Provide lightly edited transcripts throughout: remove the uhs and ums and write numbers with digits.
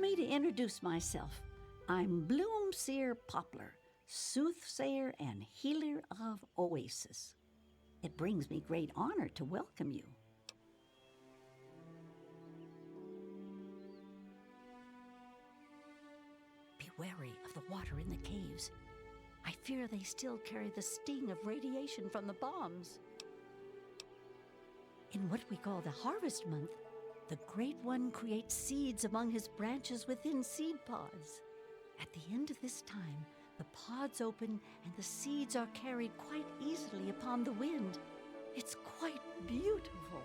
me to introduce myself. I'm Bloomseer Poplar, soothsayer and healer of Oasis. It brings me great honor to welcome you. Be wary of the water in the caves. I fear they still carry the sting of radiation from the bombs. In what we call the harvest month, the Great One creates seeds among his branches within seed pods. At the end of this time, the pods open and the seeds are carried quite easily upon the wind. It's quite beautiful.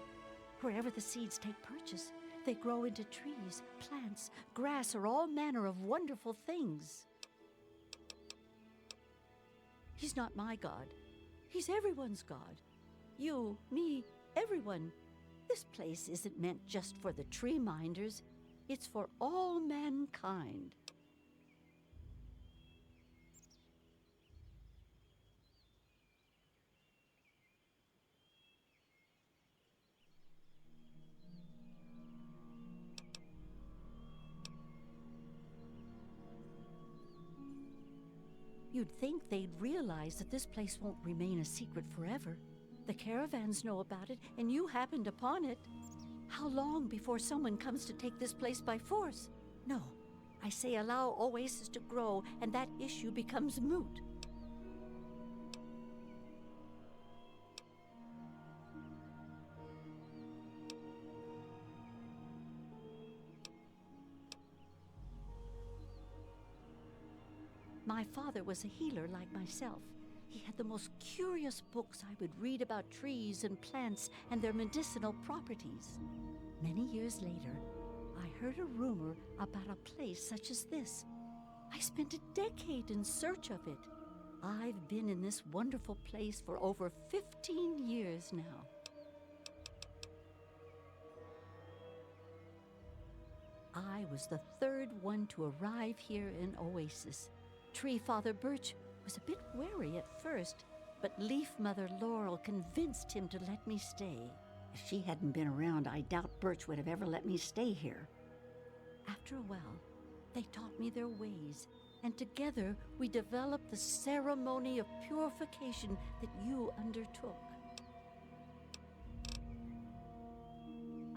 Wherever the seeds take purchase, they grow into trees, plants, grass, or all manner of wonderful things. He's not my God. He's everyone's God. You, me, everyone. This place isn't meant just for the tree minders. It's for all mankind. You'd think they'd realize that this place won't remain a secret forever. The caravans know about it, and you happened upon it. How long before someone comes to take this place by force? No, I say allow Oasis to grow, and that issue becomes moot. My father was a healer like myself. He had the most curious books I would read about trees and plants and their medicinal properties. Many years later, I heard a rumor about a place such as this. I spent a decade in search of it. I've been in this wonderful place for over 15 years now. I was the third one to arrive here in Oasis. Tree Father Birch was a bit wary at first, but Leaf Mother Laurel convinced him to let me stay. If she hadn't been around, I doubt Birch would have ever let me stay here. After a while, they taught me their ways, and together we developed the ceremony of purification that you undertook.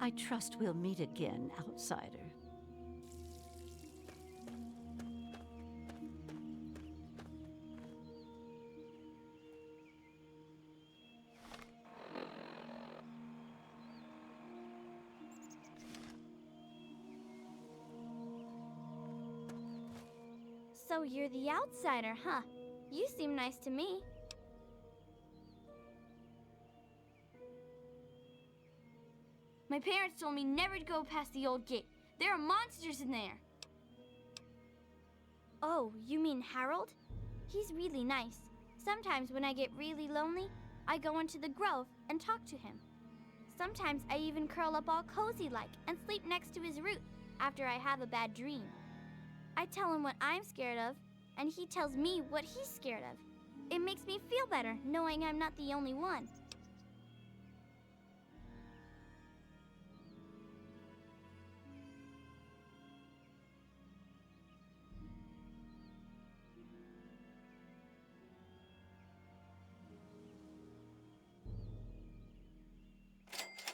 I trust we'll meet again, outsider. So you're the outsider, huh? You seem nice to me. My parents told me never to go past the old gate. There are monsters in there. Oh, you mean Harold? He's really nice. Sometimes when I get really lonely, I go into the grove and talk to him. Sometimes I even curl up all cozy-like and sleep next to his root after I have a bad dream. I tell him what I'm scared of, and he tells me what he's scared of. It makes me feel better knowing I'm not the only one.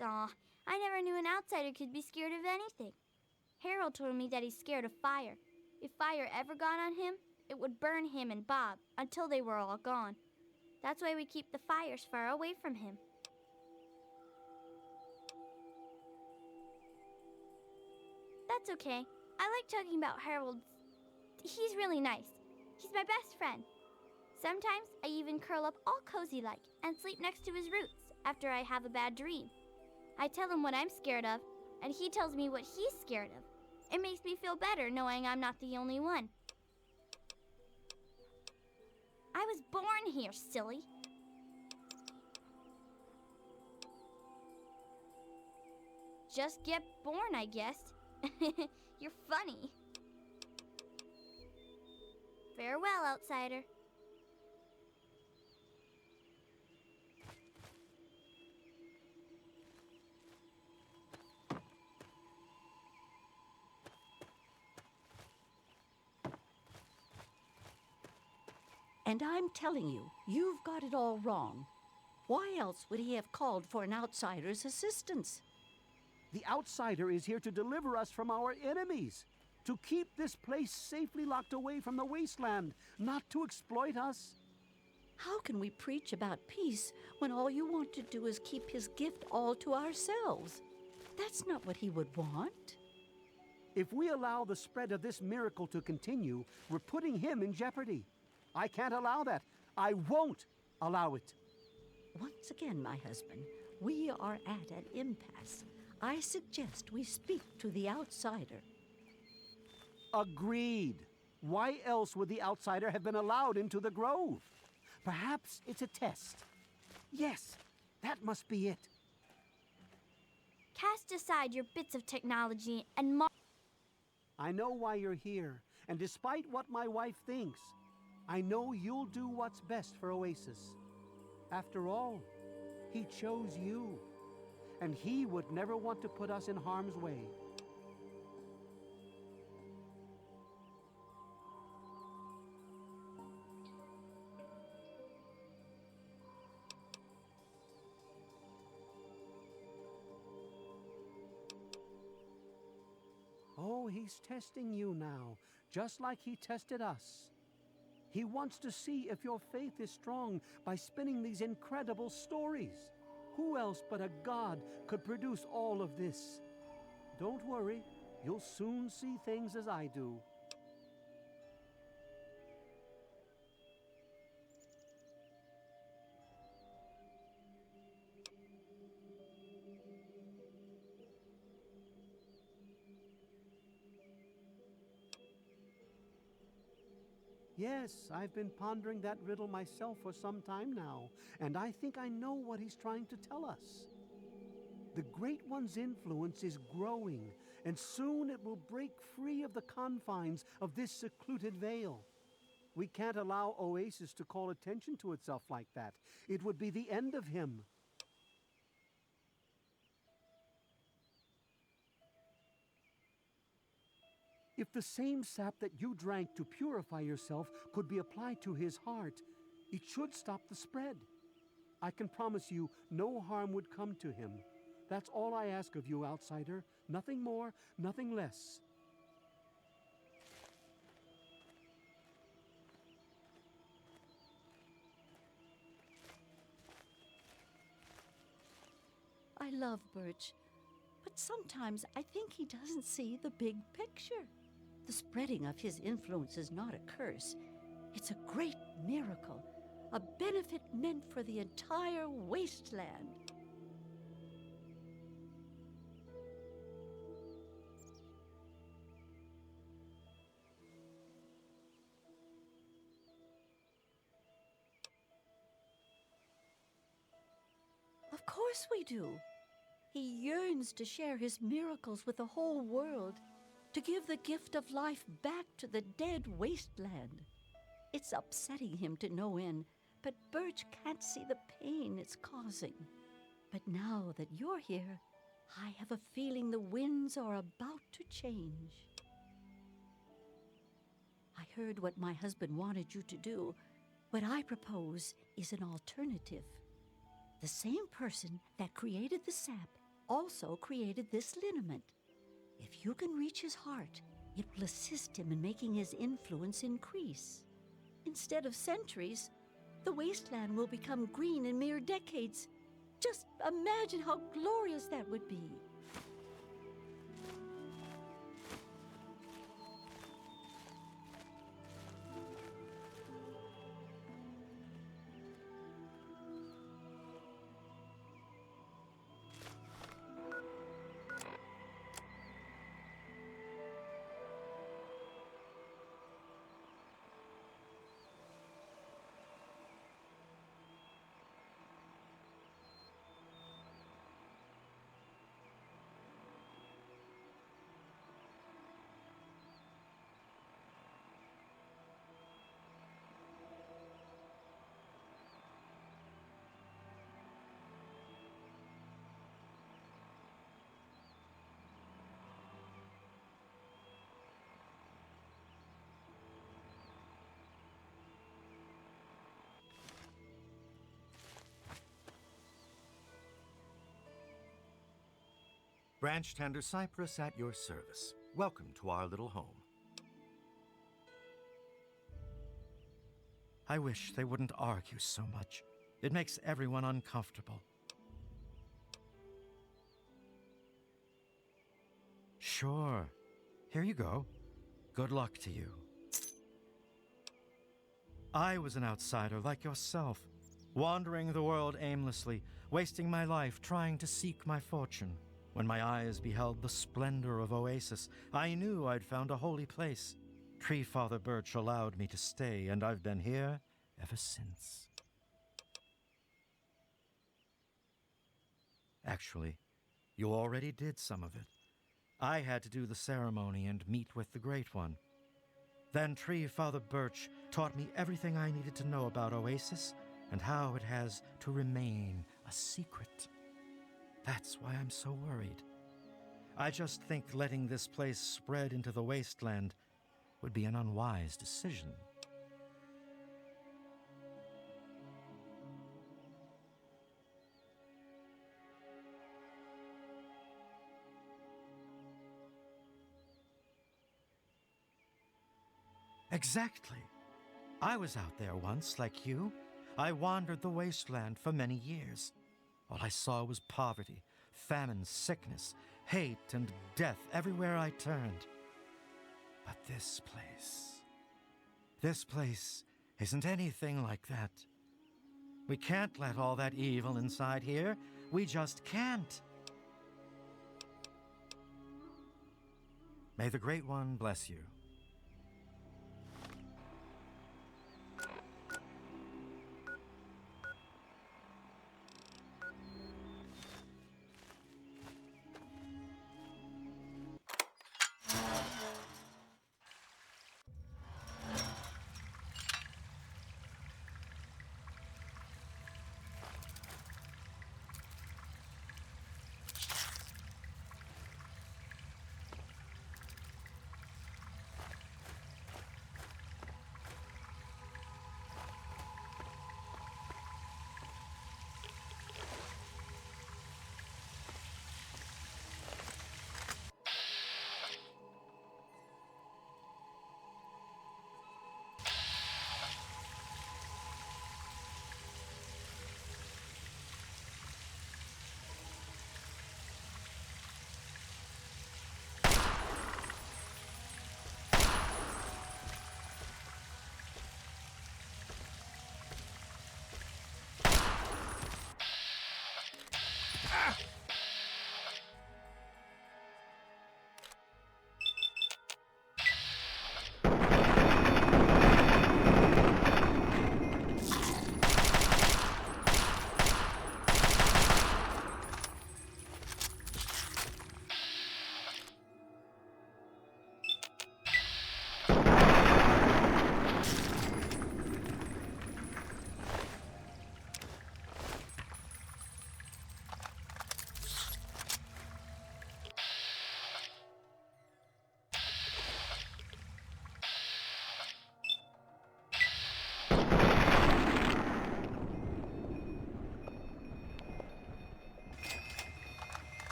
Aw, I never knew an outsider could be scared of anything. Harold told me that he's scared of fire. If fire ever got on him, it would burn him and Bob until they were all gone. That's why we keep the fires far away from him. That's okay. I like talking about Harold. He's really nice. He's my best friend. Sometimes I even curl up all cozy-like and sleep next to his roots after I have a bad dream. I tell him what I'm scared of, and he tells me what he's scared of. It makes me feel better knowing I'm not the only one. I was born here, silly. Just get born, I guess. You're funny. Farewell, outsider. And I'm telling you, you've got it all wrong. Why else would he have called for an outsider's assistance? The outsider is here to deliver us from our enemies, to keep this place safely locked away from the wasteland, not to exploit us. How can we preach about peace when all you want to do is keep his gift all to ourselves? That's not what he would want. If we allow the spread of this miracle to continue, we're putting him in jeopardy. I can't allow that. I won't allow it. Once again, my husband, we are at an impasse. I suggest we speak to the outsider. Agreed. Why else would the outsider have been allowed into the grove? Perhaps it's a test. Yes, that must be it. Cast aside your bits of technology and I know why you're here, and despite what my wife thinks, I know you'll do what's best for Oasis. After all, he chose you, and he would never want to put us in harm's way. Oh, he's testing you now, just like he tested us. He wants to see if your faith is strong by spinning these incredible stories. Who else but a god could produce all of this? Don't worry, you'll soon see things as I do. Yes, I've been pondering that riddle myself for some time now, and I think I know what he's trying to tell us. The Great One's influence is growing, and soon it will break free of the confines of this secluded vale. We can't allow Oasis to call attention to itself like that. It would be the end of him. If the same sap that you drank to purify yourself could be applied to his heart, it should stop the spread. I can promise you no harm would come to him. That's all I ask of you, outsider. Nothing more, nothing less. I love Birch, but sometimes I think he doesn't see the big picture. The spreading of his influence is not a curse. It's a great miracle, a benefit meant for the entire wasteland. Of course we do. He yearns to share his miracles with the whole world, to give the gift of life back to the dead wasteland. It's upsetting him to no end, but Birch can't see the pain it's causing. But now that you're here, I have a feeling the winds are about to change. I heard what my husband wanted you to do. What I propose is an alternative. The same person that created the sap also created this liniment. If you can reach his heart, it will assist him in making his influence increase. Instead of centuries, the wasteland will become green in mere decades. Just imagine how glorious that would be. Branch tender cypress at your service. Welcome to our little home. I wish they wouldn't argue so much. It makes everyone uncomfortable. Sure. Here you go. Good luck to you. I was an outsider like yourself, wandering the world aimlessly, wasting my life trying to seek my fortune. When my eyes beheld the splendor of Oasis, I knew I'd found a holy place. Tree Father Birch allowed me to stay, and I've been here ever since. Actually, you already did some of it. I had to do the ceremony and meet with the Great One. Then Tree Father Birch taught me everything I needed to know about Oasis and how it has to remain a secret. That's why I'm so worried. I just think letting this place spread into the wasteland would be an unwise decision. Exactly. I was out there once, like you. I wandered the wasteland for many years. All I saw was poverty, famine, sickness, hate, and death everywhere I turned. But this place isn't anything like that. We can't let all that evil inside here. We just can't. May the Great One bless you.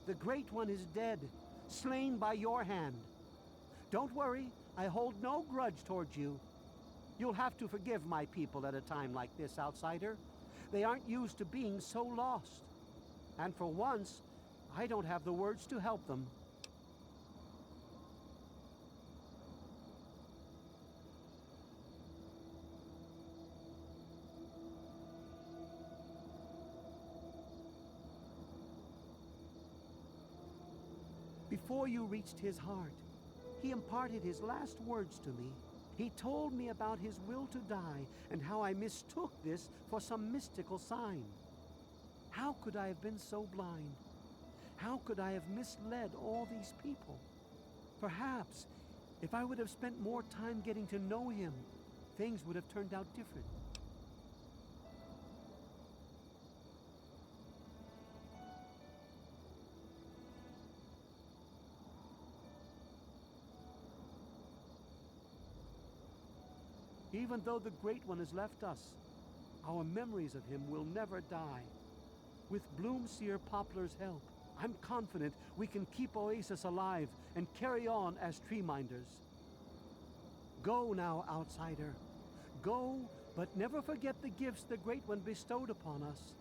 The Great One is dead, slain by your hand. Don't worry, I hold no grudge towards you. You'll have to forgive my people at a time like this, outsider. They aren't used to being so lost. And for once, I don't have the words to help them. Before you reached his heart, he imparted his last words to me. He told me about his will to die and how I mistook this for some mystical sign. How could I have been so blind? How could I have misled all these people? Perhaps, if I would have spent more time getting to know him, things would have turned out different. Even though the Great One has left us, our memories of him will never die. With Bloomseer Poplar's help, I'm confident we can keep Oasis alive and carry on as tree minders. Go now, outsider. Go, but never forget the gifts the Great One bestowed upon us.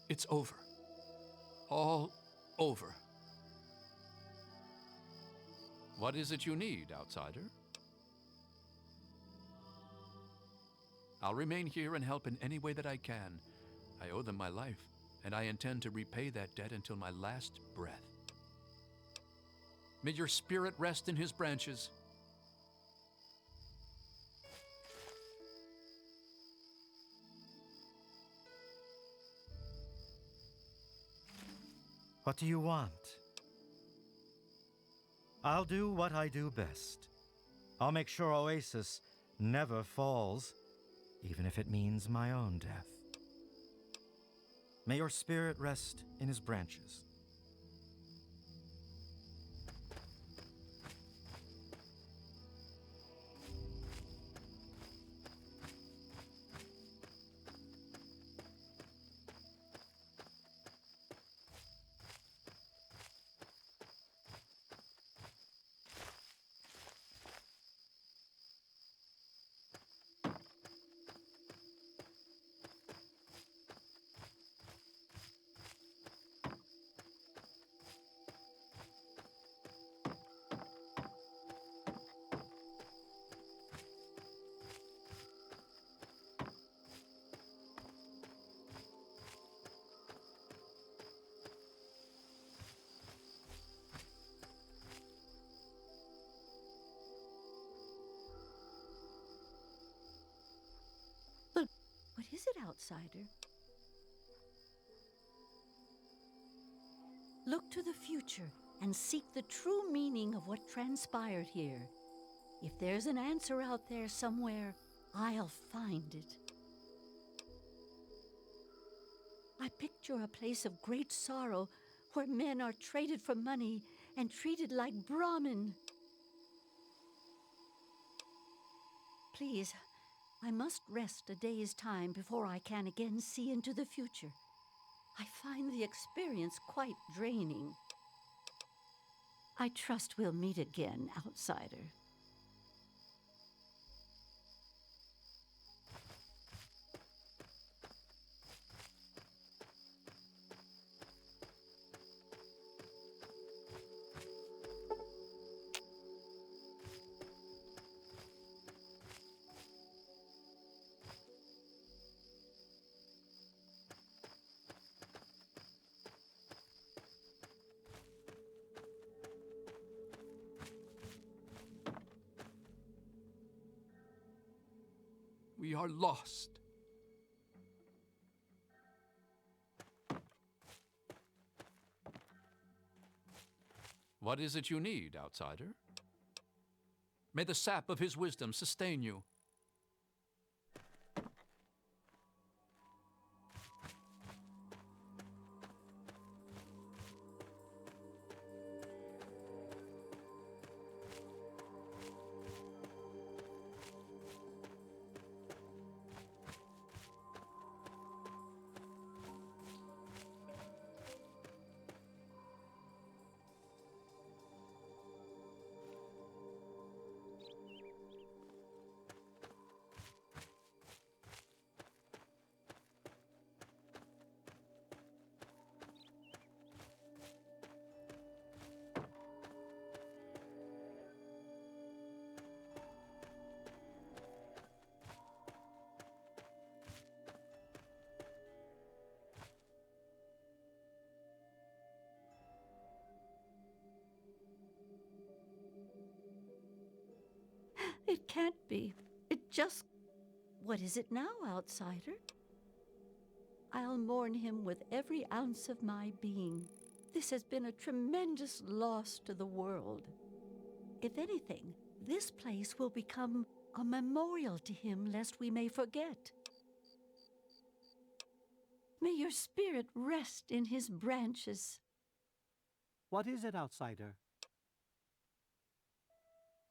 It's over. All over. What is it you need, outsider? I'll remain here and help in any way that I can. I owe them my life, and I intend to repay that debt until my last breath. May your spirit rest in his branches. What do you want? I'll do what I do best. I'll make sure Oasis never falls, even if it means my own death. May your spirit rest in his branches. What is it, outsider? Look to the future and seek the true meaning of what transpired here. If there's an answer out there somewhere, I'll find it. I picture a place of great sorrow where men are traded for money and treated like Brahmin. Please, I must rest a day's time before I can again see into the future. I find the experience quite draining. I trust we'll meet again, outsider. We are lost. What is it you need, outsider? May the sap of his wisdom sustain you. It can't be. It just... What is it now, outsider? I'll mourn him with every ounce of my being. This has been a tremendous loss to the world. If anything, this place will become a memorial to him, lest we may forget. May your spirit rest in his branches. What is it, outsider?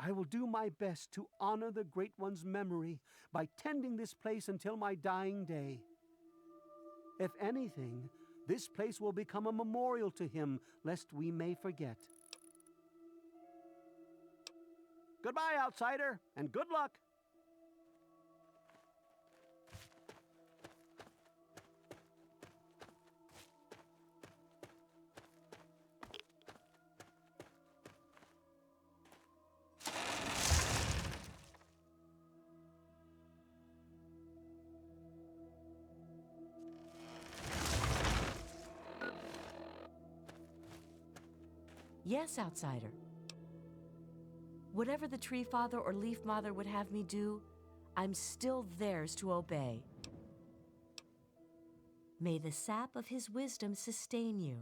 I will do my best to honor the Great One's memory by tending this place until my dying day. If anything, this place will become a memorial to him, lest we may forget. Goodbye, outsider, and good luck. Yes, outsider. Whatever the Tree Father or Leaf Mother would have me do, I'm still theirs to obey. May the sap of his wisdom sustain you.